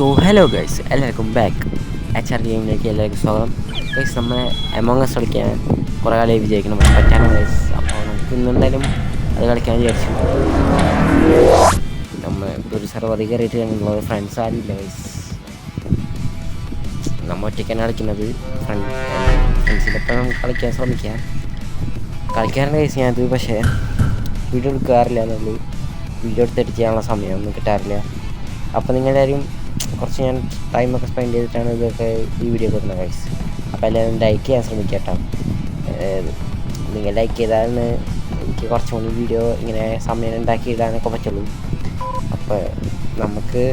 So hello guys, എല്ലാവർക്കും back HR ഗെയിമിലേക്ക് എല്ലാവർക്കും സ്വാഗതം. ഗൈസ്, നമ്മൾ എമോങ് അസ് കളിക്കാൻ കുറേ കാലമായി വിജയിക്കണം, പക്ഷെ പറ്റാണ് ഗൈസ്. അപ്പോൾ നമുക്ക് ഇന്നെന്തായാലും അത് കളിക്കാൻ വിചാരിച്ചു. നമ്മൾ ഒരു സർവ്വതി കയറിയിട്ട് ഞങ്ങളുള്ളത് ഫ്രണ്ട്സ് ആരുമില്ല ഗൈസ്. നമ്മൾ ഒറ്റയ്ക്കാണ് കളിക്കുന്നത്. ഫ്രണ്ട്സിനൊപ്പം നമുക്ക് കളിക്കാൻ ശ്രമിക്കാം. കളിക്കാറുണ്ട് ഗൈസ് ഞാനത്, പക്ഷേ വീഡിയോ എടുക്കാറില്ല എന്നുള്ളൂ. വീഡിയോ എടുത്തിട്ട് ചെയ്യാനുള്ള സമയമൊന്നും കിട്ടാറില്ല. അപ്പോൾ നിങ്ങളെല്ലാവരും കുറച്ച് ഞാൻ ടൈമൊക്കെ സ്പെൻഡ് ചെയ്തിട്ടാണ് ഇതൊക്കെ ഈ വീഡിയോ കൊടുക്കുന്നത് ഗൈസ്. അപ്പോൾ എല്ലാവരും ലൈക്ക് ചെയ്യാൻ ശ്രമിക്കുക കേട്ടോ. നിങ്ങൾ ലൈക്ക് ചെയ്താലാണ് എനിക്ക് കുറച്ചും കൂടി വീഡിയോ ഇങ്ങനെ സമയം ഉണ്ടാക്കി ഇടാനൊക്കെ പറ്റുള്ളൂ. അപ്പോൾ നമുക്ക്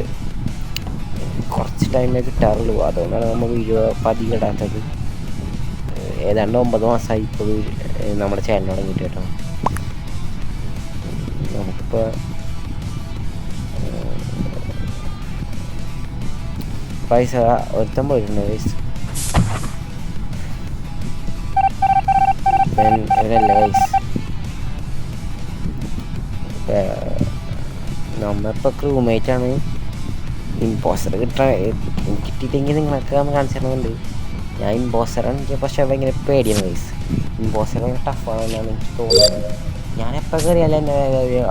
കുറച്ച് ടൈമേ കിട്ടാറുള്ളൂ, അതുകൊണ്ടാണ് നമ്മൾ വീഡിയോ പതിയെ ഇടാത്തത്. ഏതാണ്ട് 9 മാസമായി ഇപ്പോൾ നമ്മുടെ ചാനൽ തുടങ്ങിയിട്ട് കേട്ടോ. നമുക്കിപ്പോൾ പൈസ ഒരുത്തം പോയിട്ടുണ്ട് ഗൈസ്. ഇവരല്ല ഗൈസ്, നമ്മളിപ്പോൾ ക്രൂമേറ്റാണ്. ഇമ്പോസ്റ്റർ കിട്ടിയിട്ടെങ്കിൽ നിങ്ങളൊക്കെ ഒന്ന് കാണിച്ചിരുന്നുണ്ട്. ഞാൻ ഇമ്പോസ്റ്ററാണ് എനിക്ക്, പക്ഷേ ഭയങ്കര പേടിയാണ് ഗൈസ്. ഇമ്പോസ്റ്റർ ടഫാണെന്നാണ് എനിക്ക് തോന്നുന്നത്. ഞാൻ എപ്പോൾ കയറിയാലും എന്നെ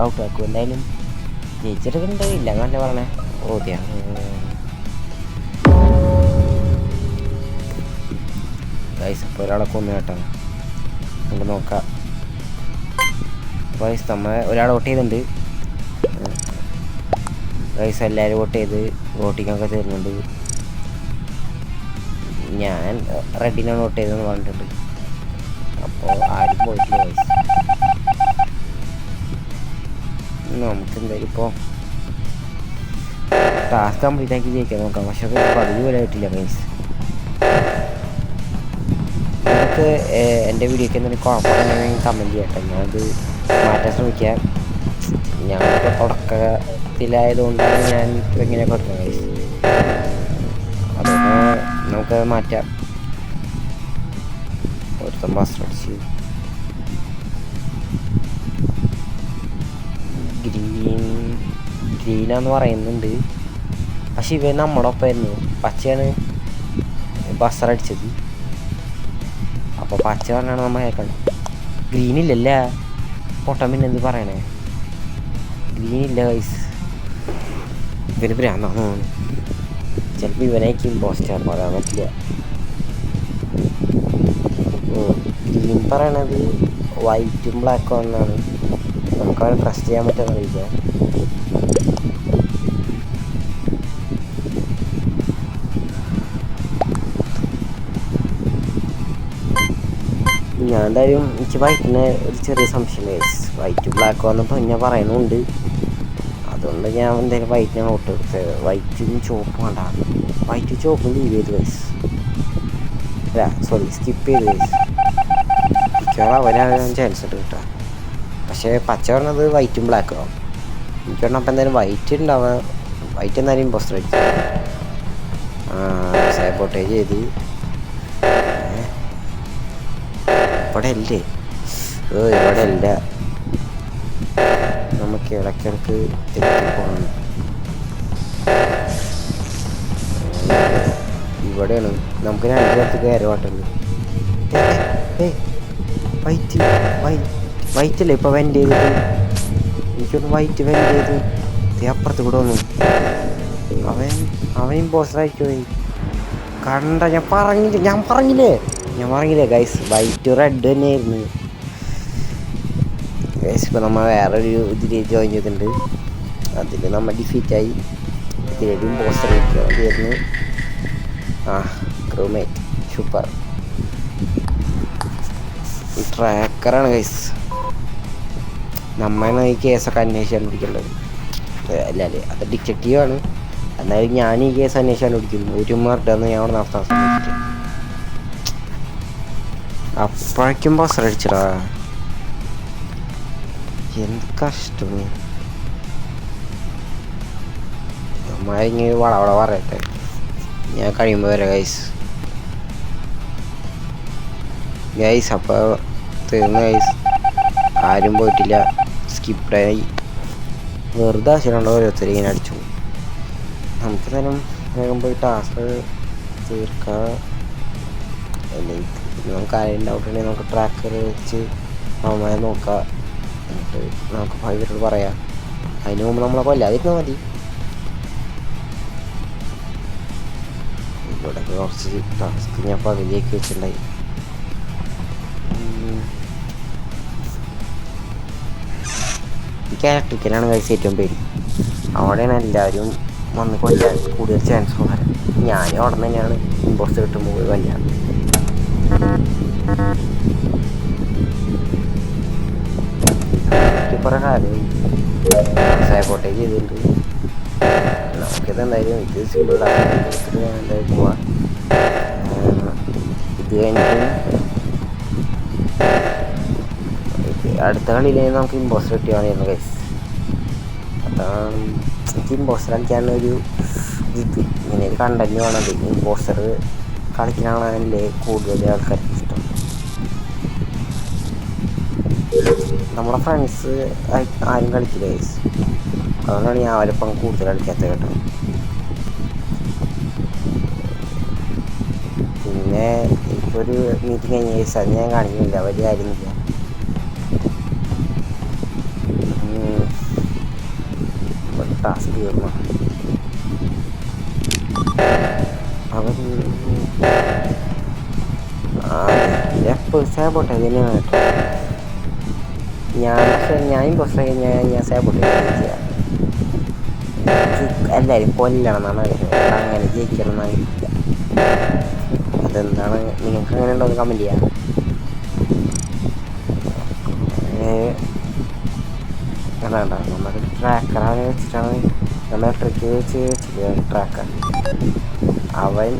ഔട്ട് ആക്കും. എന്തായാലും ജയിച്ചിട്ടുണ്ട്, ഇല്ല എന്നല്ല പറഞ്ഞേ. ഓതിയാണ് ഗൈസ്. അപ്പോൾ ഒരാളെ കൊന്നു കേട്ടോ, നമുക്ക് നോക്കാം ഗൈസ്. നമ്മൾ ഒരാൾ വോട്ട് ചെയ്തിട്ടുണ്ട് ഗൈസ്. എല്ലാവരും വോട്ട് ചെയ്ത് വോട്ടിങ്ങൊക്കെ തരുന്നുണ്ട്. ഞാൻ റെഡിനാണ് വോട്ട് ചെയ്തതെന്ന് പറഞ്ഞിട്ടുണ്ട്. അപ്പോൾ ആരും പോയിട്ടില്ല ഗൈസ്. നമുക്ക് എന്തായാലും ഇപ്പോൾ ടാസ്ക് കംപ്ലീറ്റ് ആക്കി ജയിക്കാൻ നോക്കാം, പക്ഷെ അത് പതിവ് പോലെ ആയിട്ടില്ല ഗൈസ്. നിങ്ങൾക്ക് എൻ്റെ വീഡിയോക്ക് എന്തെങ്കിലും കുഴപ്പമുണ്ടെങ്കിൽ കമൻറ്റ് ചെയ്യട്ടെ, ഞാനത് മാറ്റാൻ ശ്രമിക്കാം. ഞാനിപ്പോൾ തുടക്കത്തിലായതുകൊണ്ടാണ് ഞാൻ ഇങ്ങനെ കൊടുക്കുന്നത് ഗൈസ്. അതുകൊണ്ട് നമുക്കത് മാറ്റാം. ഒരുത്തം ബസ് അടിച്ച് ഗ്രീനാന്ന് പറയുന്നുണ്ട്, പക്ഷെ ഇവ നമ്മുടെ ഒപ്പമായിരുന്നു. പച്ചയാണ് ബസ്സറടിച്ചത്. അപ്പോൾ പച്ച പറഞ്ഞാണ് നമ്മൾ കേൾക്കണം. ഗ്രീനില്ലല്ല പൊട്ടൻ, പിന്നെ എന്ത് പറയണേ? ഗ്രീനില്ല ഗൈസ്. ഇവന് ഭ്രാന്താന്ന് തോന്നുന്നു. ചിലപ്പോൾ ഇവനായിരിക്കും ഇമ്പോസ്റ്റർ, പറയാൻ പറ്റില്ല. ഓ, ഗ്രീൻ പറയണത് വൈറ്റും ബ്ലാക്കും എന്നാണ്. നമുക്കവരെ ട്രസ്റ്റ് ചെയ്യാൻ പറ്റുമെന്ന് അറിയിക്കാം. ഞാൻ എന്തായാലും എനിക്ക് വൈറ്റിന് ഒരു ചെറിയ സംശയം ഗൈസ്. വൈറ്റ് ബ്ലാക്ക് വന്നപ്പോൾ ഞാൻ പറയുന്നുണ്ട്, അതുകൊണ്ട് ഞാൻ എന്തായാലും വൈറ്റിനാണ് ഔട്ട് എടുത്തത്. വൈറ്റും ചുവപ്പും വേണ്ട, വൈറ്റും ചുവപ്പും ലീവ് ചെയ്ത് ഗൈസ്. അല്ല സോറി, സ്കിപ്പ് ചെയ്ത് ഗൈസ്. മിക്കവാറും അവരാണ് ചാൻസ് ഉണ്ട് കേട്ടോ. പക്ഷേ പച്ച പറഞ്ഞത് വൈറ്റും ബ്ലാക്കും ആവും. എനിക്ക് പറഞ്ഞാൽ അപ്പം എന്തായാലും വൈറ്റ് ഉണ്ടാവാം. വൈറ്റ് എന്തായാലും ഇമ്പോസ്റ്റർ അടിച്ചു. സാബോട്ടേജ് ചെയ്ത് ഇവിടെ അല്ലേ? ഇവിടെ അല്ല, നമുക്ക് ഇടയ്ക്കിടക്ക് തെറ്റിപ്പോകണം. ഇവിടെയാണ് നമുക്ക് 2 പേർക്ക് കയറുവാട്ടുണ്ട്. വൈറ്റ് വൈറ്റല്ലേ ഇപ്പോൾ വെൻ്റ് ചെയ്തിട്ട്? എനിക്കൊന്ന് വൈറ്റ് വെൻ്റ് ചെയ്ത് അപ്പുറത്ത് കൂടെ വന്നു. അവൻ ഇമ്പോസ്റ്ററായിപ്പോയി. കണ്ട, ഞാൻ പറഞ്ഞില്ലേ ഗൈസ്, വൈറ്റ് റെഡ് തന്നെയായിരുന്നു ഗൈസ്. ഇപ്പോൾ നമ്മൾ വേറൊരു ഇതിൽ ജോയിൻ ചെയ്തിട്ടുണ്ട്, അതിൽ നമ്മൾ ഡിഫീറ്റായി. ഇതിലും പോസ്റ്റർ ആയിരുന്നു. ക്രൂമേറ്റ് സൂപ്പർ ട്രാക്കറാണ് ഗൈസ്. നമ്മളാണ് ഈ കേസൊക്കെ അന്വേഷിച്ച് കണ്ടുപിടിക്കേണ്ടത്. അല്ലേ, അത് ഡിറ്റക്റ്റീവാണ്. എന്നാലും ഞാൻ ഈ കേസ് അന്വേഷിച്ച് കണ്ടുപിടിക്കും. ഒരു മർഡർന്ന് ഞാൻ അവിടെ നടത്താൻ ശ്രമിച്ചിട്ട് അപ്പോഴേക്കും ബസ് അടിച്ചടാ. എന്ത് കഷ്ടം. നമ്മളിങ്ങനെ വളവള പറയട്ടെ, ഞാൻ കഴിയുമ്പോൾ വരാം ഗൈസ്. അപ്പോൾ തീർന്നു ഗൈസ്. ആരും പോയിട്ടില്ല, സ്കിപ്ഡായി. വെറുതെ ആശയമുണ്ടോ ഓരോരുത്തർ ഇങ്ങനെ അടിച്ചു. നമുക്ക് തന്നെ വേഗം പോയി ടാസ്ക് തീർക്കാം. അല്ലെങ്കിൽ നമുക്ക് ആരെയും ഡൗട്ട് ഉണ്ടെങ്കിൽ നമുക്ക് ട്രാക്കർ വെച്ച് അവന്മാരെ നോക്കാം. എന്നിട്ട് നമുക്ക് ഇവരോട് പറയാം. അതിന് മുമ്പ് നമ്മളെ കൊല്ലാതിരുന്നാൽ മതി. ഇവിടെ കുറച്ച് ടാസ്ക് ഞാൻ പകുതിയൊക്കെ വെച്ചിട്ടുണ്ടായി. ഇലക്ട്രിക്കലാണ് കഴിച്ച് ഏറ്റവും പേടി. അവിടെയാണ് എല്ലാവരും വന്ന് കൊല്ലാൻ കൂടുതൽ ചാൻസ് ഉള്ളത്. ഞാനും അവിടെ തന്നെയാണ് ഇമ്പോസ്റ്റ് കിട്ടുമ്പോൾ പോയി കൊല്ലാൻ. കുറേ കാലമായി സൈബോട്ടേജ് ചെയ്തിട്ടുണ്ട്. നമുക്കിത് എന്തായാലും ഇത് സിമ്പിളാണ്. എന്തായാലും പോവാം. ഇത് കഴിഞ്ഞിട്ട് അടുത്ത കളിയിൽ നമുക്ക് ഇമ്പോസ്റ്റർ കിട്ടിയാണെന്ന് ഗൈസ്. അതാണ് എനിക്ക് ഇമ്പോസ്റ്റർ കളിക്കാനൊരു ഇത് ഇങ്ങനെ ഒരു കണ്ടന്റ് വേണത്. ഇമ്പോസ്റ്റർ കളിക്കാനാണല്ലേ കൂടുതൽ ആൾക്കാർക്ക് ഇഷ്ടം. നമ്മുടെ ഫ്രണ്ട്സ് ആരും കളിക്കില്ല ഗൈസ്. അതുകൊണ്ടാണ് ഞാൻ അവരിപ്പം കൂടുതൽ കളിക്കാത്തത് കേട്ടോ. പിന്നെ ഇപ്പോൾ ഒരു മീറ്റിംഗ് കഴിഞ്ഞ ഗൈസ്, അത് ഞാൻ കാണിക്കുന്നില്ല, വലിയ കാര്യമൊന്നുമില്ല. ടാസ്ക് തീർന്നു. അവൻ സേബോട്ടെ തന്നെയാണ് കേട്ടോ. ഞാൻ പ്രശ്നം ഞാൻ സേബോട്ടെ ചെയ്യാം. എല്ലാവരും കൊല്ലണം എന്നാണ് ആഗ്രഹം. അങ്ങനെ ജയിക്കണം എന്നാകില്ല. അതെന്താണ് നിങ്ങൾക്ക് അങ്ങനെ ഉണ്ടോ എന്ന് കമൻറ്റ് ചെയ്യാം. വേണ്ട, നമ്മുടെ ട്രാക്കറാണ് വെച്ചിട്ടാണ് നമ്മൾ ട്രിക്ക് വെച്ചിട്ട് ട്രാക്കർ. അവൻ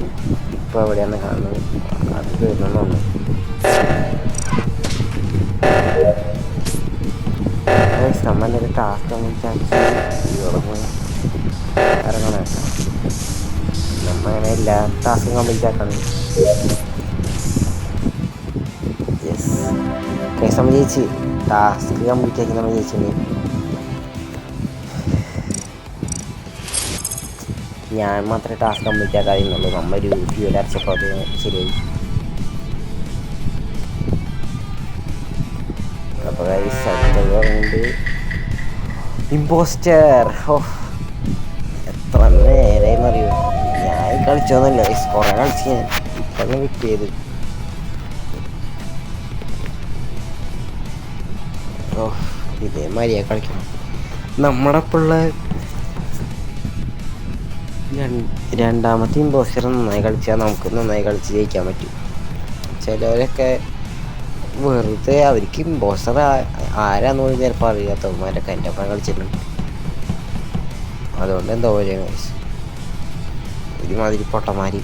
ഇപ്പോൾ എവിടെയാണ് കാണുന്നത്? അത് വരുന്നൊന്ന് നമ്മളൊരു ടാസ്ക് ഇറങ്ങണം. നമ്മൾ അങ്ങനെ എല്ലാ ടാസ്കും കംപ്ലീറ്റ് ആക്കണം. യെസ് കേസ് നമ്മൾ ജയിച്ച്. ടാസ്ക് കംപ്ലീറ്റ് ആക്കി നമ്മൾ ജയിച്ചിട്ടുണ്ട്. ഞാൻ മാത്രമേ ടാസ്ക് കംപ്ലീറ്റ് ആക്കാതിരുന്നുള്ളൂ. നമ്മൊരു ഫ്യൂൽ അരച്ചപ്പോൾ അത് ശരിയായി. അപ്പോൾ പറഞ്ഞിട്ട് ഇമ്പോസ്റ്റർ എത്ര നേരമായെന്നറിയോ ഞാൻ കളിച്ചോന്നല്ല. കുറേ കളിച്ച് ഞാൻ ഇപ്പം കിട്ടിയത്. ഇതേ മര്യാദ കളിക്കണം. നമ്മുടെ ഇപ്പോഴുള്ള രണ്ടാമത്തെ ഇമ്പോസ്റ്റർ നന്നായി കളിച്ചാൽ നമുക്ക് നന്നായി കളിച്ച് ജയിക്കാൻ പറ്റും. ചിലവരൊക്കെ വെറുതെ അവർക്ക് ഇമ്പോസ്റ്റർ ആരാന്ന് പോലും ചിലപ്പോൾ അറിയാത്തവന്മാരൊക്കെ എൻ്റെ ഒപ്പം കളിച്ചിട്ടുണ്ട്. അതുകൊണ്ട് എന്താ പോലെ ഒരുമാതിരി പൊട്ടന്മാര്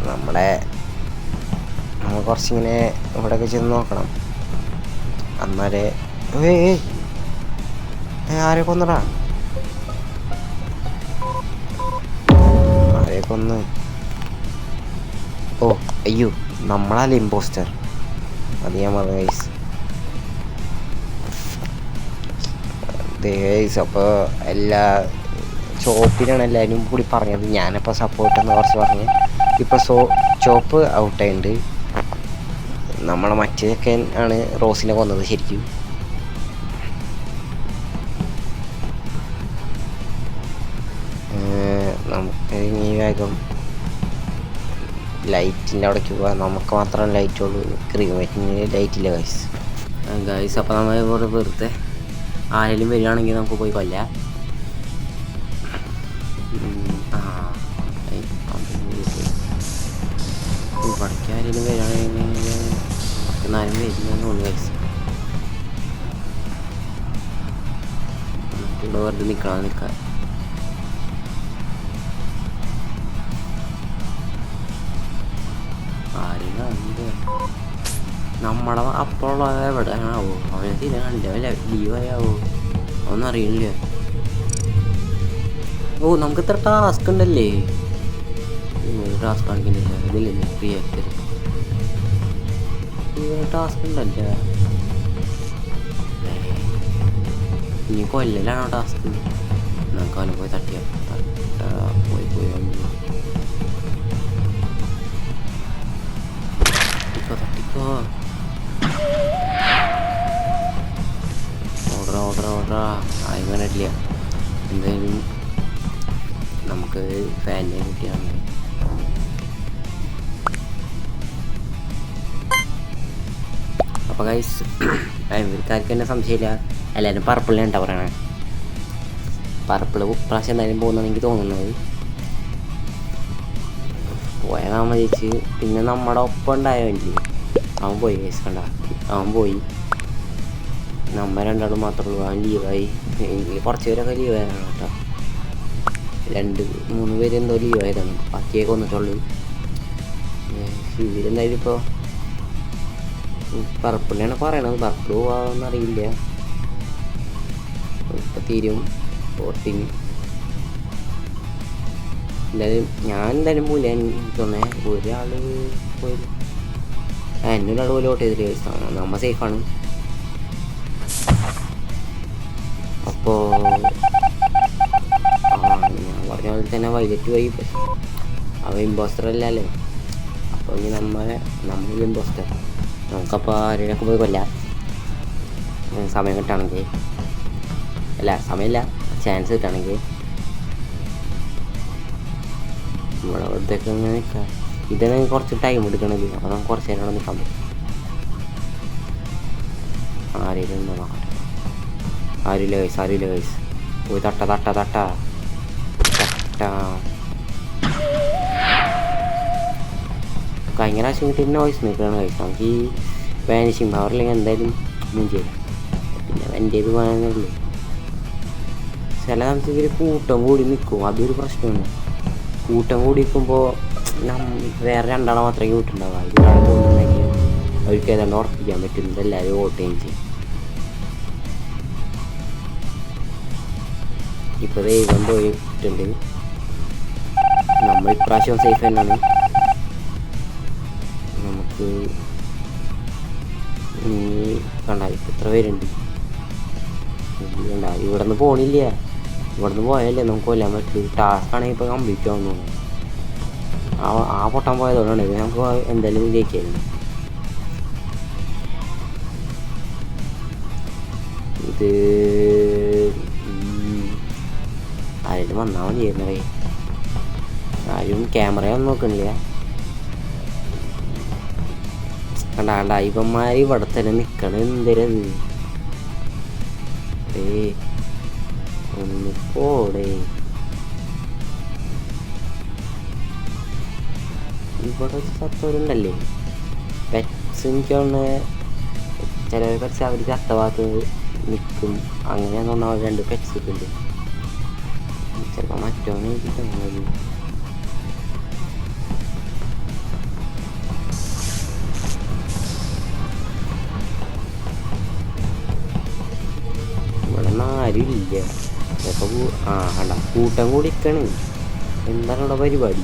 നമ്മൾ കുറച്ചിങ്ങനെ ഇവിടെയൊക്കെ ചെന്ന് നോക്കണം. അന്നാലേ ആരെ കൊന്നടാ? ആരെ കൊന്ന്? ഓ അയ്യോ, നമ്മളല്ലേ ഇമ്പോസ്റ്റർ. അത് ഞാൻ പറഞ്ഞു ഗൈസ്. അപ്പോൾ എല്ലാ ചോപ്പിനാണ് എല്ലാവരും കൂടി പറഞ്ഞത്. ഞാനിപ്പോൾ സപ്പോർട്ട് എന്ന് കുറച്ച് പറഞ്ഞ് ഇപ്പോൾ ചോപ്പ് ഔട്ടായിട്ടുണ്ട്. നമ്മളെ മറ്റേതൊക്കെ ആണ് റോസിനെ കൊന്നത് ശരിക്കും. നമുക്ക് ഇനി വേഗം ലൈറ്റിൻ്റെ അവിടേക്ക് പോകാം. നമുക്ക് മാത്രം ലൈറ്റുള്ളൂ, ക്രീമേറ്റിന് ലൈറ്റില്ല ഗൈസ്. അപ്പോൾ നമ്മൾ വെറുതെ ആരെങ്കിലും വരികയാണെങ്കിൽ നമുക്ക് പോയി കൊല്ലാം. ഇവിടേക്ക് ആരെങ്കിലും വരികയാണെങ്കിൽ നാലും വരുന്നതെന്ന് തോന്നുന്നു ഗൈസ്. ഇവിടെ വെറുതെ നിൽക്കാം. നമ്മളെ അപ്പോഴുള്ള എവിടെ ആവോ? അവനെ തീരെ കണ്ടില്ല. ലീവായാവോ? അവനൊന്നും അറിയില്ല. ഓ നമുക്ക് ഇത്ര ടാസ്ക് ഉണ്ടല്ലേ? ടാസ്ക് കാണിക്കുന്നില്ല. ഇതില്ലേ റിയാക്ടർ ടാസ്ക് ഉണ്ടല്ല. ഇനി കൊല്ലലാണോ ടാസ്ക്? നമുക്ക് അവനെ പോയി തട്ടിയാ പോയി തട്ടിക്കോ ഓർഡറാ അങ്ങനെ ഇല്ല. എന്തായാലും നമുക്ക് ഫാനിനെ കിട്ടിയാണ്. അപ്പോൾ ഗൈസ് ഇവർക്കാർക്ക് തന്നെ സംശയമില്ല, എല്ലാവരും പർപ്പിളിനെ ഉണ്ടാ പറയണേ. പർപ്പിൾ പ്രാവശ്യം എന്തായാലും പോകുന്നതാണ് എനിക്ക് തോന്നുന്നത്. പോയാൽ നമ്മൾ ജയിച്ച്. പിന്നെ നമ്മുടെ ഒപ്പം ഉണ്ടായവനില്ലേ, അവൻ പോയി ഗൈസ്. കണ്ട അവൻ പോയി. നമ്മ രണ്ടാളും മാത്രമേ ഉള്ളൂ. അവൻ ലീവായി. കുറച്ച് പേരൊക്കെ ലീവായതാണ് കേട്ടോ. 2-3 പേര് എന്തോ ലീവായതാണ്. ബാക്കിയൊക്കെ വന്നിട്ടുള്ളൂ. ഇവരെന്തായാലും ഇപ്പോൾ പർപ്പിളിനാണ് പറയണത്. പർപ്പിൾ പോവാന്നറിയില്ല. ഇപ്പം തീരും വോട്ടിങ്. എന്തായാലും ഞാൻ എന്തായാലും പോയില്ല. എനിക്ക് തോന്നേ ഒരാൾ പോയി. എന്നൊരാൾ പോലെ വോട്ട് ചെയ്തിട്ട് നമ്മ സേഫാണ്. അപ്പോൾ ഞാൻ പറഞ്ഞ പോലെ തന്നെ വൈലറ്റ് പോയി. പക്ഷെ അവ ഇമ്പോസ്റ്റർ അല്ലല്ലോ. അപ്പോൾ ഇനി നമ്മൾ ഇമ്പോസ്റ്റർ. നമുക്കപ്പോൾ ആരെയൊക്കെ പോയി കൊല്ലാം സമയം കിട്ടുകയാണെങ്കിൽ. അല്ല സമയമില്ല, ചാൻസ് കിട്ടുകയാണെങ്കിൽ. ഇവിടെ ഇവിടത്തേക്ക് ഇങ്ങനെ നിൽക്കാം. ഇതാണ് കുറച്ച് ടൈം എടുക്കണത്. അപ്പോൾ നമുക്ക് കുറച്ച് നേരം നിൽക്കാൻ പറ്റും. ആരെങ്കിലും നോക്കട്ടെ. ആരുമില്ല ഗൈസ്. പോയി തട്ട കഴിഞ്ഞ പ്രാവശ്യം കിട്ടിയ വോയിസ് നിൽക്കുകയാണ് ഗൈസ്. നമുക്ക് ഈ വാനിഷിങ് പവറില്ലെങ്കിൽ എന്തായാലും ചെയ്യും. പിന്നെ എൻ്റേത് പോകാനേ ഉള്ളൂ. ചില സമയത്ത് ഇവർ കൂട്ടം കൂടി നിൽക്കും. അതൊരു പ്രശ്നമാണ്. കൂട്ടം കൂടി നിൽക്കുമ്പോൾ വേറെ രണ്ടാളെ മാത്രമേ കൂട്ടുണ്ടാവുക. ഇതൊരാളെ തോന്നുന്നുണ്ടെങ്കിൽ അവർക്ക് ഏതാണ്ട് ഉറപ്പിക്കാൻ പറ്റുന്നത് എല്ലാവരും വോട്ട് ചെയ്യും. ഇപ്പോൾ ദൈവം പോയിട്ടുണ്ട്. നമ്മൾ ഇപ്രാവശ്യം സേഫ് തന്നെയാണ്. നമുക്ക് കണ്ട ഇപ്പം എത്ര പേരുണ്ട്. ഇവിടെ നിന്ന് പോണില്ല. ഇവിടെ നിന്ന് പോയാലേ നമുക്ക് കൊല്ലാൻ പറ്റുള്ളൂ. ടാസ്ക് ആണെങ്കിൽ ഇപ്പോൾ കംപ്ലീറ്റ് ആവുന്നു. ആ പൊട്ടാൻ പോയതുകൊണ്ടാണ് നമുക്ക് എന്തായാലും ജയിക്കായിരുന്നു. ഇത് ആരെങ്കിലും വന്നാൽ മതിയായിരുന്നേ. ആരും ക്യാമറയൊന്നും നോക്കണില്ല. കണ്ട ഇവന്മാർ ഇവിടെ തന്നെ നിൽക്കണം. എന്തരത് ഒന്ന് പോടേ. ഇവിടെ ചത്തവരുണ്ടല്ലേ പെറ്റ്സ്. എനിക്കാണ് ചില പെറ്റ്സ് അവർ ചത്ത ഭാഗത്ത് നിൽക്കും. അങ്ങനെ തോന്നുന്ന 2 പെറ്റ്സ് ഒക്കെ ഉണ്ട്. ചിലപ്പോൾ മറ്റോനെ എനിക്ക് തോന്നുന്നത്. ഇവിടെ ആരും ഇല്ല. ചിലപ്പോൾ കണ്ട കൂട്ടം കൂടി നിൽക്കണ്. എന്താണ് ഇവിടെ പരിപാടി?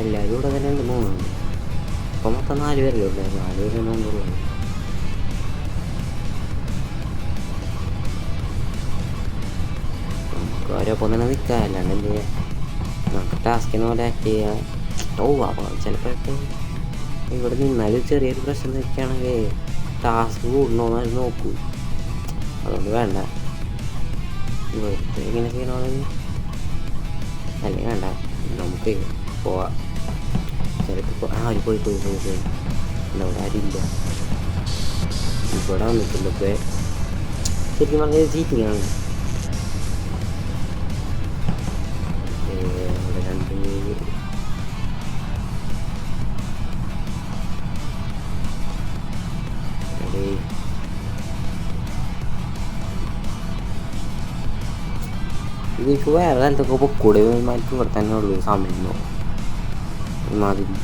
എല്ലാവരും ഇവിടെ തന്നെ ഉണ്ട് തോന്നുന്നു. ഇപ്പം മൊത്തം 4 പേരല്ലേ ഉള്ളൂ. 4 പേരാണ് ഉള്ളത്. നമുക്ക് ഓരോപ്പം തന്നെ നിൽക്കാം. അല്ലാണ്ട് എന്ത് ചെയ്യാം? നമുക്ക് ടാസ്കിനെ പോലെ ആക്ട് ചെയ്യാം. അപ്പോൾ ചിലപ്പോഴൊക്കെ ഇവിടെ നിന്നാലും ചെറിയൊരു പ്രശ്നം നിൽക്കുകയാണെങ്കിൽ ടാസ്ക് കൂടണമെന്ന് നോക്കൂ. അതുകൊണ്ട് വേണ്ട. വെറുതെ ഇങ്ങനെ ചെയ്യണമെങ്കിൽ അല്ലെങ്കിൽ വേണ്ട. നമുക്ക് പോവാം. ചിലപ്പോൾ പോയി ഇവിടെ ആരുമില്ല. ഇവിടെ വന്നിട്ടുണ്ട്. ഇപ്പോൾ ശരിക്കും പറഞ്ഞാൽ ചീറ്റിങ്ങാണ്. ഇവിടെ 2 ഇതിലേക്ക് വേറെ സ്ഥലത്തൊക്കെ പൊക്കൂടെ. ഇവന്മാർക്ക് ഇവിടെ തന്നെ ഉള്ളൂ സമയം മാതിരി.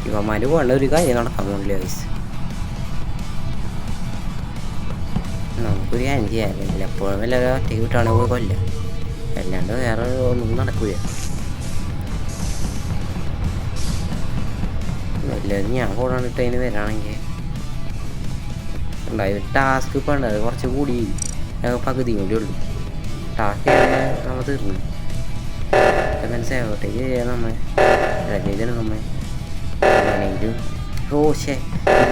ഇവന്മാർ വേണ്ട ഒരു കാര്യം നടക്കാൻ പോകില്ല ഗൈസ്. നമുക്കൊരു കാര്യം ചെയ്യാറില്ല. എപ്പോഴും വല്ല ഒറ്റയ്ക്ക് വിട്ടാണെങ്കിൽ പോയി കൊല്ല. അല്ലാണ്ട് വേറെ ഒന്നും നടക്കില്ല. എല്ലാവരും ഞാൻ ഫോൺ കണ്ടിട്ട് അതിന് വരാണെങ്കിൽ ഉണ്ടായി ടാസ്ക് ഇപ്പം ഉണ്ട്. അത് കുറച്ച് കൂടി പകുതി കൂടി ഉള്ളു. ടാസ്ക് നമ്മൾ തീർന്നു. എന്നാൽ സേവട്ടേക്ക് ചെയ്യാൻ നമ്മെ ചെയ്തണം നമ്മെ അങ്ങനെയെങ്കിലും. ശേ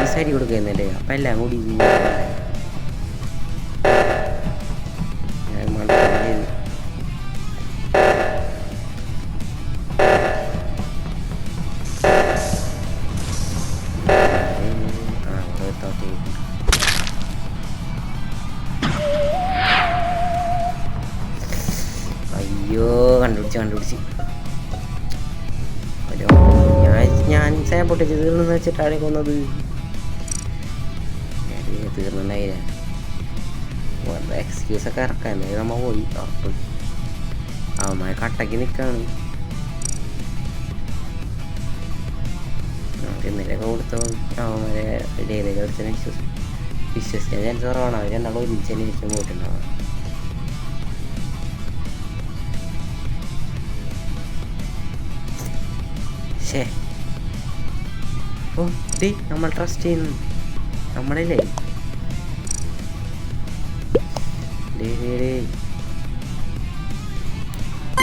ഈ സൈഡിൽ കൊടുക്കുന്നില്ലേ. അപ്പം എല്ലാം കൂടി അയ്യോ കണ്ടുപിടിച്ച് ഞാൻ സാമ്പിട്ട് തീർന്നെന്ന് വെച്ചിട്ടാണ് കൊന്നത്. തീർന്നുണ്ടായില്ല. വെറുതെ എക്സ്ക്യൂസൊക്കെ ഇറക്കാം. എന്തായാലും നമ്മൾ പോയി ഉറപ്പ്. അവന്മാരെ കട്ടയ്ക്ക് നിൽക്കുകയാണ്. ഇന്നലെയൊക്കെ കൊടുത്തോ അവന്മാരെ ഡെയിലിയൊക്കെ എടുത്തതിനെ വിശ്വസിക്കാൻ ചാൻസ് കുറവാണ്. അവർ രണ്ടാളും ഒരുമിച്ച് തന്നെ ഇരിക്കും പോയിട്ടുണ്ടാവാം. ശേ ഓ ഡേ നമ്മൾ ട്രസ്റ്റ് ചെയ്യുന്നു നമ്മളല്ലേ.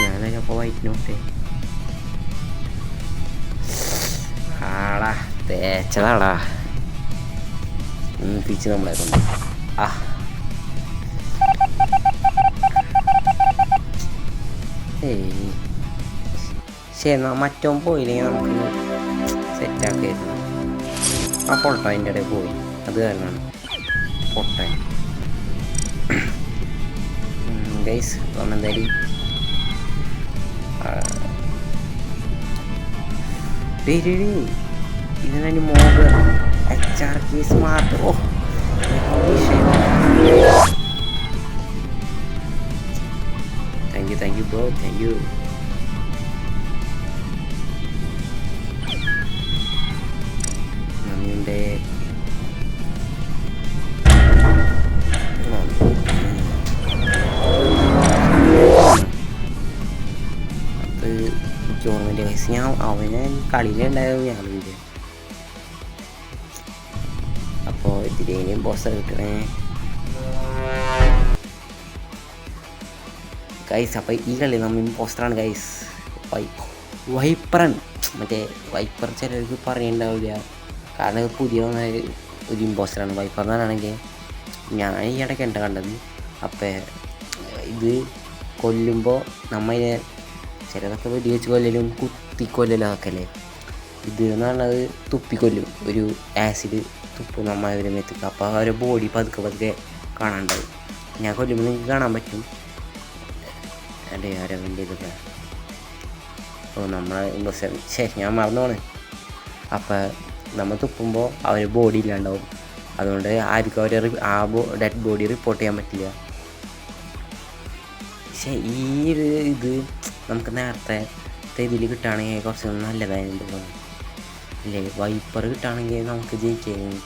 ഞാനൊക്കെ അപ്പോൾ വൈറ്റ് നോട്ടെ ആടാ തേച്ചതാടാ തിരിച്ച് നമ്മളെ കൊണ്ട് ശരി എന്നാൽ മറ്റോ പോയില്ലെങ്കിൽ നമുക്ക് സെറ്റാക്കായിരുന്നു. ആ പൊട്ട അതിൻ്റെ ഇടയിൽ പോയി. അത് കാരണമാണ് പൊട്ട ഗൈസ്. അപ്പം എന്തായാലും ഇതിനു mob HRK smart. Oh thank you bro, thank you. നന്ദിയുണ്ട്. അത് ടൂർണമെന്റ് വയസ്സ് ഞാൻ അവനെ കളിയിലുണ്ടായിരുന്നു ഞാനില്ല. അപ്പോൾ ഇതിലേനും പോസ്റ്റർ കിട്ടണേ ഗൈസ്. അപ്പോൾ ഈ കളി നമ്മൾ ഇമ്പോസ്റ്ററാണ് ഗൈസ്. വൈപ്പറൻ മറ്റേ വൈപ്പർ ചിലർക്ക് പറയുന്നുണ്ടാവില്ല. കാരണം ഇത് പുതിയ ഒരു ഇമ്പോസ്റ്ററാണ്. വൈപ്പർ എന്ന് പറയുകയാണെങ്കിൽ ഞാൻ ഈ ഇടയ്ക്ക് ഉണ്ട് കണ്ടത്. അപ്പോൾ ഇത് കൊല്ലുമ്പോൾ നമ്മതിനെ ചിലതൊക്കെ വെടി വെച്ച് കൊല്ലലും കുത്തിക്കൊല്ലലും അതൊക്കെ അല്ലേ. ഇത് എന്ന് പറഞ്ഞത് തുപ്പിക്കൊല്ലും. ഒരു ആസിഡ് തുപ്പും നമ്മൾ അവരെ മെത്തിക്കുക. അപ്പോൾ അവരുടെ ബോഡി പതുക്കെ കാണാണ്ടാവും. ഞാൻ കൊല്ലുമ്പോൾ നിങ്ങൾക്ക് കാണാൻ പറ്റും. അല്ലേ ആരവൻ്റെ ഇതൊക്കെ. അപ്പോൾ നമ്മളെ ഞാൻ മറന്നു പോണ്. അപ്പോൾ നമ്മൾ തുപ്പുമ്പോൾ അവർ ബോഡി ഇല്ലാണ്ടാവും. അതുകൊണ്ട് ആർക്കും അവർ ഡെഡ് ബോഡി റിപ്പോർട്ട് ചെയ്യാൻ പറ്റില്ല. പക്ഷേ ഈ ഒരു ഇത് നമുക്ക് നേരത്തെ ഇതിൽ കിട്ടുകയാണെങ്കിൽ കുറച്ച് നല്ലതായിരുന്നു തോന്നുന്നു അല്ലേ. വൈപ്പർ കിട്ടുകയാണെങ്കിൽ നമുക്ക് ജയിക്കാം.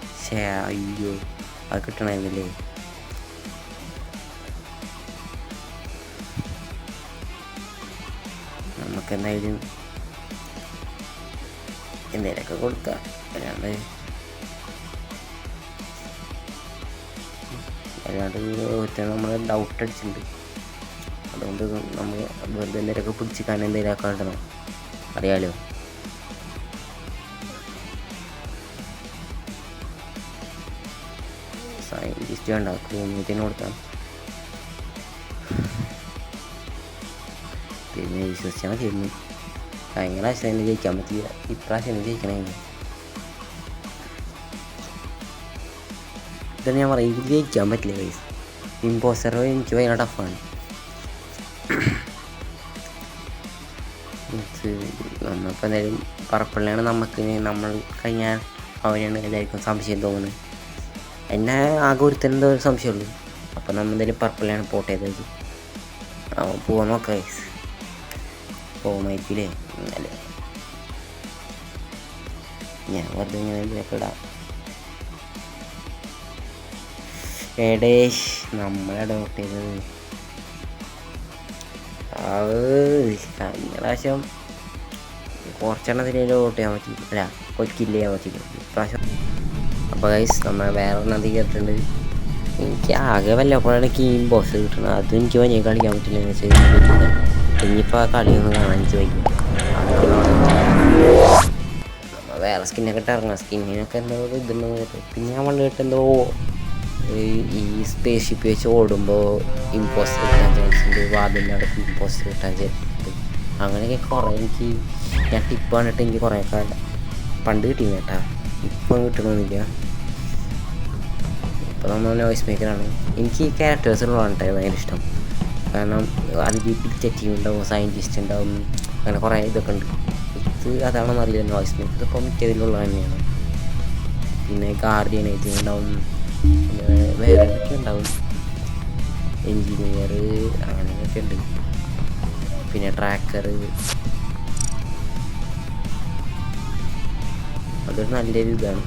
പക്ഷേ അയ്യോ അത് കിട്ടണമായിരുന്നില്ലേ. നമുക്ക് എന്തായാലും എന്തേലൊക്കെ കൊടുക്കാം. അല്ലാണ്ട് നമ്മൾ ഡൗട്ട് അടിച്ചിട്ടുണ്ട്. അതുകൊണ്ട് നമ്മൾ വെറുതെ എന്തെങ്കിലുമൊക്കെ പിടിച്ചിക്കാൻ എന്തെങ്കിലുമൊക്കെ ഇടണം. അറിയാലോ. സയൻറ്റിസ്റ്റ് വേണ്ട, ക്രൂമീറ്റിന് കൊടുക്കാം. പിന്നെ വിശ്വസിച്ചാൽ മതിയായിരുന്നു. കഴിഞ്ഞ പ്രാവശ്യം തന്നെ ജയിക്കാൻ പറ്റില്ല. ഇപ്രാവശ്യം തന്നെ ജയിക്കണമെങ്കിൽ ഇതന്നെ ഞാൻ പറയും. എനിക്ക് ജയിക്കാൻ പറ്റില്ല ഗൈസ്. ഇമ്പോസ്റ്റർ എനിക്ക് ഭയങ്കര ടഫാണ്. നമ്മളിപ്പോൾ എന്തായാലും പറപ്പള്ളിയാണ് നമുക്ക് നമ്മൾ കഴിഞ്ഞാൽ അവനാണ് എല്ലാവർക്കും സംശയം തോന്നുന്നത്. എന്നെ ആകെ ഒരുത്തനെന്തോ ഒരു സംശയമുള്ളൂ. അപ്പോൾ നമ്മൾ എന്തായാലും പറപ്പള്ളിയാണ് പോട്ട് ചെയ്തത്. പോകാൻ നോക്കാം ഗൈസ്. പോകുമായിരിക്കില്ലേ. അല്ലേ ഞാൻ വെറുതെ ഇങ്ങനെ ഇതിലൊക്കെ ഇടാം. ഏടേഷ് നമ്മളെ ഡൗട്ട് ചെയ്തത്. കഴിഞ്ഞ പ്രാവശ്യം കുറച്ചെണ്ണത്തിന് വോട്ട് ചെയ്യാൻ പറ്റി, അല്ല കില്ല് ചെയ്യാൻ പറ്റില്ല ഇപ്രാവശ്യം. അപ്പോൾ ഗൈസ് നമ്മൾ വേറെ ഒരെണ്ണം കേട്ടിട്ടുണ്ട്. എനിക്ക് ആകെ വല്ലപ്പോഴാണ് കീം ബോസ് കിട്ടുന്നത്. അതും എനിക്ക് വലിയ കളിക്കാൻ പറ്റില്ല എന്ന് വെച്ചാൽ ഇനിയിപ്പോൾ ആ കളിയൊന്നും കാണാൻ എനിക്ക് വയ്യ. നമ്മൾ വേറെ സ്കിന്നൊക്കെ ഇട്ട് ഇറങ്ങാം. സ്കിന്നിനൊക്കെ എന്തോ ഇതുണ്ടെന്ന്. പിന്നെ ഞാൻ വന്ന് കേട്ടെന്തോ ഈ സ്പേസ് ഷിപ്പ് വെച്ച് ഓടുമ്പോൾ ഇമ്പോസ്റ്റർ കിട്ടാൻ ചാൻസ് ഉണ്ട്, വാതിലിൻ്റെ അടുത്ത് ഇമ്പോസ്റ്റർ കിട്ടാൻ ചാൻസ് ഉണ്ട്. അങ്ങനെയൊക്കെ കുറേ എനിക്ക് ഞാൻ ടിപ്പ് കണ്ടിട്ട് എനിക്ക് കുറേയൊക്കെ പണ്ട് കിട്ടിയിരുന്നു കേട്ടാ. ഇപ്പം കിട്ടണമെന്നില്ല. ഇപ്പോൾ നമ്മൾ നോയ്സ് മേക്കറാണ്. എനിക്ക് ഈ ക്യാരക്ടേഴ്സിലുള്ളതാണ് ഭയങ്കര ഇഷ്ടം. കാരണം അതിൽ ഡിറ്റക്റ്റീവ് ഉണ്ടാവും, സയൻറ്റിസ്റ്റ് ഉണ്ടാവും, അങ്ങനെ കുറേ ഇതൊക്കെ ഉണ്ട്. ഇത് അതാണെന്ന് അറിയില്ല. നോയ്സ് മേക്കർ ഇപ്പോൾ മിക്കതിലുള്ള തന്നെയാണ്. പിന്നെ ഗാർഡിയൻ ഏജൻറ് ഉണ്ടാവും, പിന്നെ വേറെ എന്തൊക്കെ ഉണ്ടാവും, എൻജിനീയർ അങ്ങനെയൊക്കെ ഉണ്ട്. പിന്നെ ട്രാക്കർ, അതൊരു നല്ലൊരു ഇതാണ്.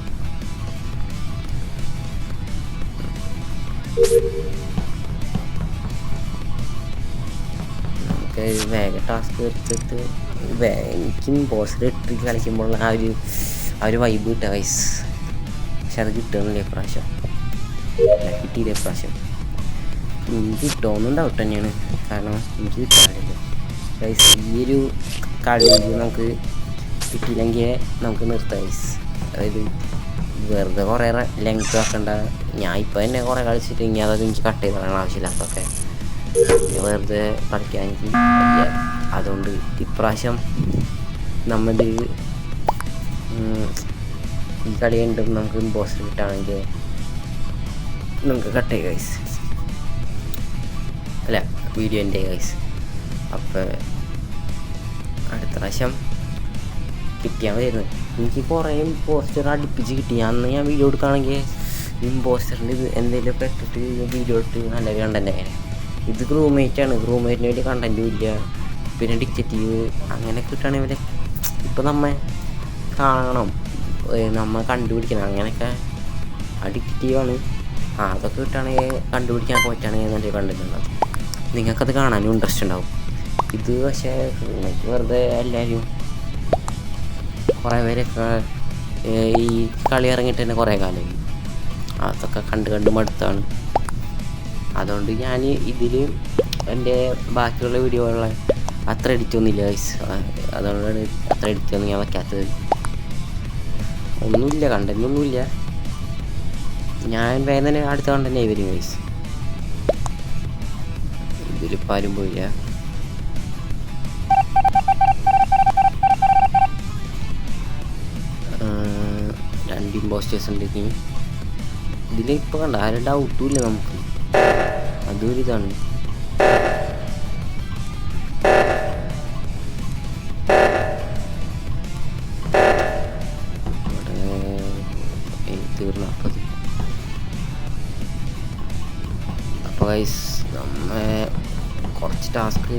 നമുക്ക് വേഗം ടാസ്ക് എടുത്തിട്ട് എനിക്കും ബോസിൽ ഇട്ട് കളിക്കുമ്പോൾ ആ ഒരു വൈബ് കിട്ടുക വയസ്സ്. പക്ഷെ അത് കിട്ടുന്നില്ല ഇപ്രാവശ്യം, കിട്ടിയില്ല ഇപ്രാവശ്യം. എനിക്ക് കിട്ടുമെന്നും ഡൗട്ട് തന്നെയാണ്. കാരണം എനിക്ക് കിട്ടാറില്ല വയസ്സ്. ഈ ഒരു കളി നമുക്ക് കിട്ടിയില്ലെങ്കിൽ നമുക്ക് നിർത്താം വയസ്സ്. അതായത് വെറുതെ കുറേ ലെങ്ത് ആക്കണ്ട. ഞാൻ ഇപ്പോൾ തന്നെ കുറേ കളിച്ചിട്ട് ഇനി അതൊക്കെ എനിക്ക് കട്ട് ചെയ്ത് കളയണം ആവശ്യമില്ലാത്തൊക്കെ. വെറുതെ കളിക്കാൻ എനിക്ക് വയ്യ. അതുകൊണ്ട് ഇപ്രാവശ്യം നമ്മൾ ഈ കളി കണ്ടും നമുക്ക് ഇമ്പോസ്റ്റർ കിട്ടുകയാണെങ്കിൽ നമുക്ക് കട്ട് ചെയ്യുക ഗൈസ്, അല്ല വീഡിയോ എൻ്റെ ഗൈസ്. അപ്പോൾ അടുത്ത പ്രാവശ്യം കിട്ടിയാൽ മതിയായിരുന്നു. എനിക്ക് കുറേ ഇമ്പോസ്റ്റർ അടുപ്പിച്ച് കിട്ടി. അന്ന് ഞാൻ വീഡിയോ എടുക്കുകയാണെങ്കിൽ ഇമ്പോസ്റ്ററിൻ്റെ ഇത് എന്തെങ്കിലുമൊക്കെ ഇട്ടിട്ട് വീഡിയോ ഇട്ട് നല്ല കണ്ടൻ്റ് അങ്ങനെ. ഇത് റൂംമേറ്റാണ്, റൂംമേറ്റിന് വലിയ കണ്ടൻറ്റും ഇല്ല. പിന്നെ ഡിറ്റക്റ്റീവ് അങ്ങനെ കിട്ടുകയാണെങ്കിൽ ഇപ്പം നമ്മെ കാണണം, നമ്മൾ കണ്ടുപിടിക്കണം. അങ്ങനെയൊക്കെ ആ ഡിറ്റക്റ്റീവാണ്. അതൊക്കെ കിട്ടുകയാണെങ്കിൽ കണ്ടുപിടിക്കാൻ പറ്റുകയാണെങ്കിൽ നല്ല കണ്ടൻറ്റ് ഉണ്ടാവും. നിങ്ങൾക്കത് കാണാനും ഇൻട്രസ്റ്റ് ഉണ്ടാവും. ഇത് പക്ഷേ റൂംമേറ്റ് വെറുതെ എല്ലാവരും കുറേ പേരൊക്കെ ഈ കളി ഇറങ്ങിയിട്ട് തന്നെ കുറേ കാലമായി. അതൊക്കെ കണ്ട് മടുത്താണ്. അതുകൊണ്ട് ഞാൻ ഇതിൽ എൻ്റെ ബാക്കിയുള്ള വീഡിയോകളെ അത്ര എഡിറ്റൊന്നുമില്ല ഗൈസ്. അതുകൊണ്ടാണ് അത്ര എഡിറ്റൊന്നും ഞാൻ വയ്ക്കാത്തത്. ഒന്നുമില്ല, കണ്ടൻ്റൊന്നുമില്ല. ഞാൻ വേഗം തന്നെ അടുത്ത കണ്ടൻ്റ് വരും ഗൈസ്. ഇതിലിപ്പോൾ ആരും പോയില്ല. രണ്ട് ഇമ്പോസ്റ്റേഴ്സ് ഉണ്ടെങ്കിൽ ഇതിലിപ്പോൾ കണ്ട ആരും ഡൗട്ടും ഇല്ല നമുക്ക്. അതൊരു ഇതാണ്. തീർന്നു. അപ്പോൾ ഗൈസ് നമ്മ കുറച്ച് ടാസ്ക്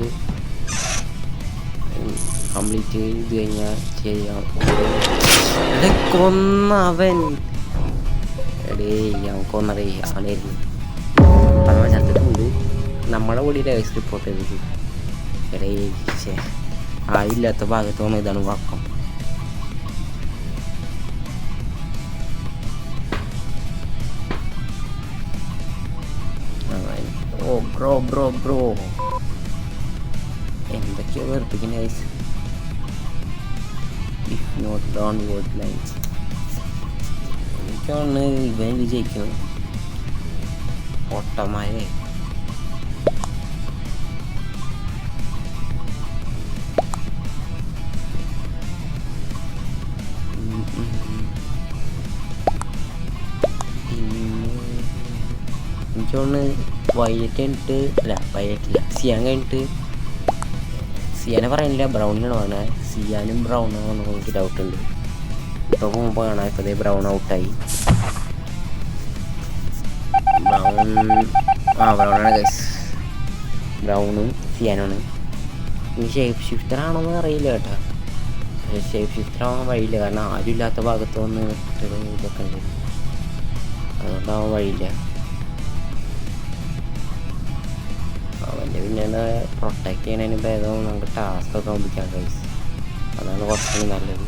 കംപ്ലീറ്റ് ചെയ്ത് കഴിഞ്ഞാൽ ചെയ്യാം. കൊന്നവൻ അവൻ കൊന്നടേ അവനായിരുന്നു. നമ്മൾ ചത്തിട്ടുണ്ട്. നമ്മളെ കൂടിയിട്ട് ഗൈസ് റിപ്പോർട്ട് ചെയ്തത്. ആയില്ലാത്ത ഭാഗത്തോളം ഇതാണ് വക്കം. ബ്രോ എന്തൊക്കെയോ വെറുപ്പിക്കുന്ന guys. If not done word lines എനിക്കാണ് ഇവൻ വിജയിക്കുന്നത്. പൊട്ടന്മാരെ എനിക്കൊന്ന് വൈലറ്റ് കഴിഞ്ഞിട്ട് വൈലറ്റില്ല സിയാൻ കഴിഞ്ഞിട്ട് സിയാനെ പറയുന്നില്ല, ബ്രൗണിനാണ് പറഞ്ഞത്. സിയാനും ബ്രൗണാണെന്ന് എനിക്ക് ഡൗട്ടുണ്ട്. ഇപ്പോൾ മുമ്പ് കാണാം. ഇപ്പോൾ ബ്രൗൺ ഔട്ടായി. ബ്രൗണാണ് ഗൈസ്. ബ്രൗണും സിയാനാണ്. ഇനി ഷേപ്പ് ഷിഫ്റ്റർ ആണോന്ന് അറിയില്ല കേട്ടോ. ഷേപ്പ് ഷിഫ്റ്റർ ആവാൻ വഴിയില്ല. കാരണം ആരും ഇല്ലാത്ത ഭാഗത്ത് വന്ന് ഇതൊക്കെ ഉണ്ട്. അതുകൊണ്ടാവാൻ വഴിയില്ല. അവൻ്റെ പിന്നെ പ്രൊട്ടക്റ്റ് ചെയ്യണതിന് ഭേദം നമുക്ക് ടാസ്ക് ഒക്കെ ആവുമ്പോഴേക്കാം ഗൈസ്. അതാണ് കുറച്ചുകൂടി നല്ലത്.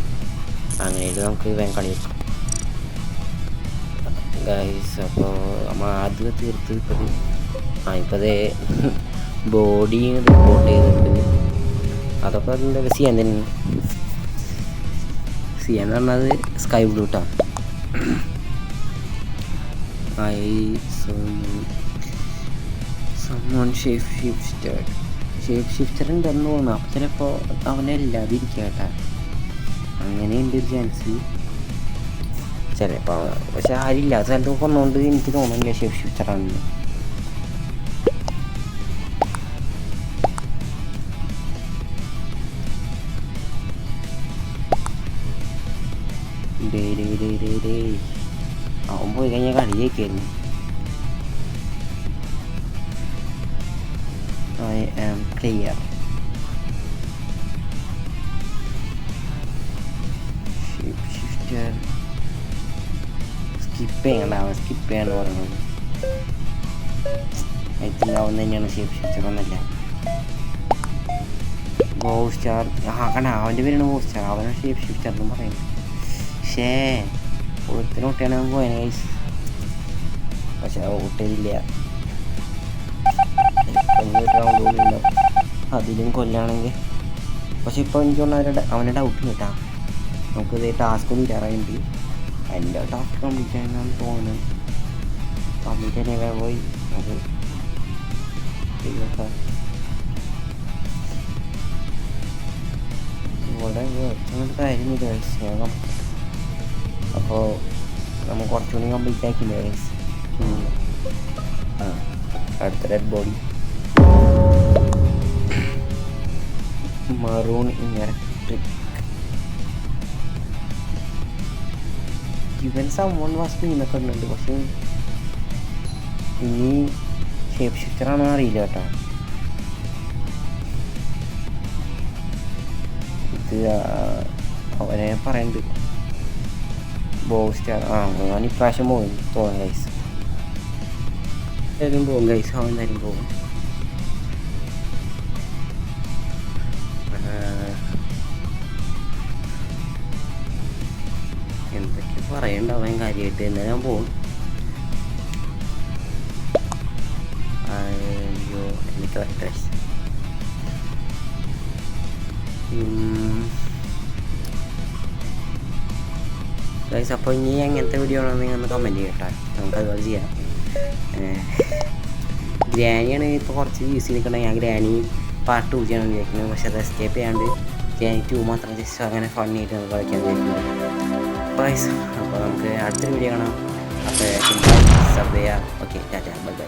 അങ്ങനെയായിട്ട് നമുക്ക് വേഗം കളി വെക്കാം ഗൈസ്. അപ്പോൾ നമ്മൾ ആദ്യം തീർത്ത് ഇപ്പോൾ ബോഡി റിപ്പോർട്ട് ചെയ്തിട്ടുണ്ട്. അതൊക്കെ അതിൻ്റെ സിയാൻ തന്നെ. സിയാൻ എന്ന് പറഞ്ഞത് സ്കൈ ബ്ലൂ ട്ടോ. ഷേപ്പ് ഷിഫ്റ്റർ ഉണ്ടെന്ന് തോന്നുന്നു. അപ്പം ചിലപ്പോൾ അവനല്ലാതിരിക്കുക കേട്ടാ, അങ്ങനെയുണ്ട് ഒരു ചാൻസ് ചിലപ്പോൾ. പക്ഷെ ആരില്ല സ്ഥലത്ത് കൊണ്ടുകൊണ്ട് എനിക്ക് തോന്നുന്നില്ല ഷേപ്പ് ഷിഫ്റ്ററാണെന്ന്. അവൻ പോയി കഴിഞ്ഞാൽ കളി ജയിക്കായിരുന്നു. I am player. Shifter. Skip ചെയ്യാന്ന് പറയുന്നത്. ഐ തിങ്ക് അവൻ തന്നെയാണ് ഷേപ്പ് ഷിഫ്റ്റർ ഒന്നല്ല. ബോസ്റ്റാർ കണ്ട അവൻ്റെ പേരാണ് ബോസ്റ്റാർ. അവനാണ് ഷേപ്പ് ഷിഫ്റ്റർ എന്നും പറയുന്നത്. ഷേ ഒരുത്തിനൊട്ടിയാണ് അവൻ പോയത് ഗൈസ്. പക്ഷെ ഒട്ടില്ല. അതിലും കൊല്ലാണെങ്കിൽ. പക്ഷെ ഇപ്പോൾ എനിക്ക് തോന്നുന്നു അവൻ്റെ ഡൗട്ട് കേട്ടാ. നമുക്കിത് ടാസ്ക് ഒന്നും കയറാനുണ്ട്. എൻ്റെ ടാസ്ക് കംപ്ലീറ്റ് ആയെന്നാണ് തോന്നുന്നത്. കംപ്ലീറ്റ് തന്നെ പോയി അത് ഇവിടെ അങ്ങനത്തെ കാര്യമില്ല ഗൈസ്. വേഗം അപ്പോൾ നമ്മൾ കുറച്ചുകൂടി കംപ്ലീറ്റ് ആക്കില്ല ഗൈസ്. അടുത്ത ഡെഡ് ബോഡി മറൂൺ ഇലക്ട്രിക്. ഇവൻ സമ്മോൺ വാസ്തു ഇന്നൊക്കെ ഉണ്ട്. പക്ഷെ ഇനി ഷേപ്പ് ഷിഫ്റ്ററാണോ അറിയില്ല കേട്ടോ. ഇത് അവനെ പറയുന്നുണ്ട് ബോസ്റ്റാർ. ഞാൻ ഇപ്രാവശ്യം പോകും തോന്നുന്നു ഗൈസ്. എന്തായാലും പോകും ഗൈസ്. അവൻ എന്തായാലും പോകും. എന്തൊക്കെ പറയണ്ടാവാൻ കാര്യമായിട്ട്. എന്നാലും ഞാൻ പോകും. അയ്യോ എനിക്ക് ഒറ്റ ഗൈസ്. അപ്പോൾ ഇനി എങ്ങനത്തെ വീഡിയോ ആണോ നിങ്ങൾ ഒന്ന് കമൻറ്റ് ചെയ്യട്ടോ. നമുക്ക് അതുപോലെ ചെയ്യാം. ഗ്രാനിയാണ് ഇപ്പോൾ കുറച്ച് വ്യൂസ് നിൽക്കണം. ഞാൻ ഗ്രാനി പാർട്ട് 2 ചെയ്യണമെന്ന് വിചാരിക്കുന്നത്. പക്ഷെ അത് എസ്കേപ്പ് ചെയ്യാണ്ട് ഗ്രാനി 2 മാത്രം ജസ്റ്റ് അങ്ങനെ ഫണ്ണിയായിട്ട് നമുക്ക് കളിക്കാൻ വിചാരിക്കുന്നത്. അപ്പോൾ നമുക്ക് അടുത്തൊരു വീഡിയോ കാണാം. അപ്പോൾ സബ് ചെയ്യാം. Okay Tata bye bye.